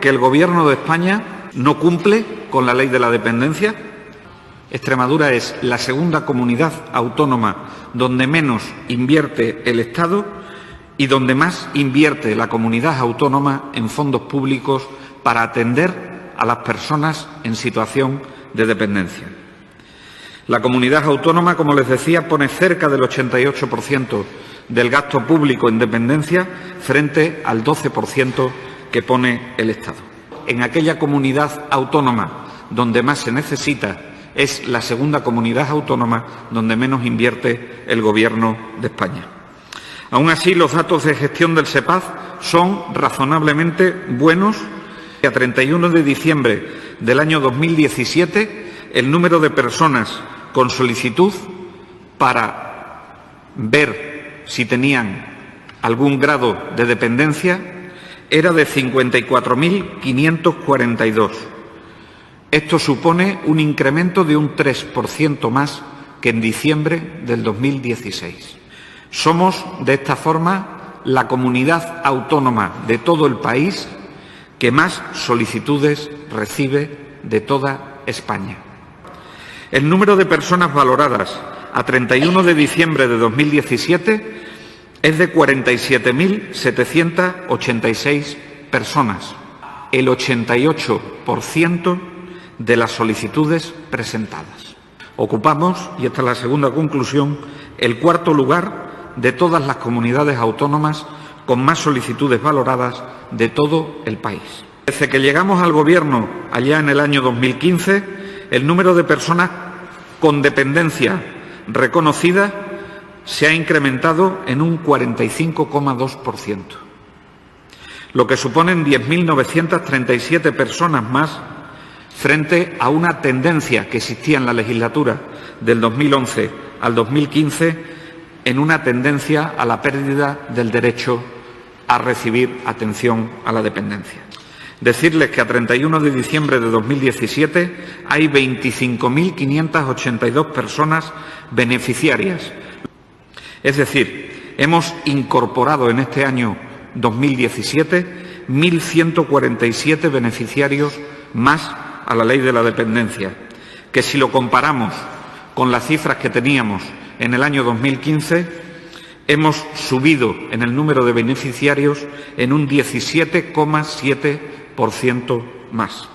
que el Gobierno de España no cumple con la ley de la dependencia. Extremadura es la segunda comunidad autónoma donde menos invierte el Estado y donde más invierte la comunidad autónoma en fondos públicos para atender a las personas en situación de dependencia. La comunidad autónoma, como les decía, pone cerca del 88% del gasto público en dependencia frente al 12% que pone el Estado. En aquella comunidad autónoma donde más se necesita es la segunda comunidad autónoma donde menos invierte el Gobierno de España. Aún así, los datos de gestión del SEPAZ son razonablemente buenos. A 31 de diciembre del año 2017, el número de personas con solicitud para ver si tenían algún grado de dependencia era de 54.542. Esto supone un incremento de un 3% más que en diciembre del 2016. Somos, de esta forma, la comunidad autónoma de todo el país que más solicitudes recibe de toda España. El número de personas valoradas a 31 de diciembre de 2017 es de 47.786 personas, el 88% de las solicitudes presentadas. Ocupamos, y esta es la segunda conclusión, el cuarto lugar de todas las comunidades autónomas con más solicitudes valoradas de todo el país. Desde que llegamos al Gobierno allá en el año 2015, el número de personas con dependencia reconocida se ha incrementado en un 45,2%, lo que suponen 10.937 personas más frente a una tendencia que existía en la legislatura del 2011 al 2015 en una tendencia a la pérdida del derecho a recibir atención a la dependencia. Decirles que a 31 de diciembre de 2017 hay 25.582 personas beneficiarias. Es decir, hemos incorporado en este año 2017 1.147 beneficiarios más a la ley de la dependencia, que si lo comparamos con las cifras que teníamos en el año 2015, hemos subido en el número de beneficiarios en un 17,7% más.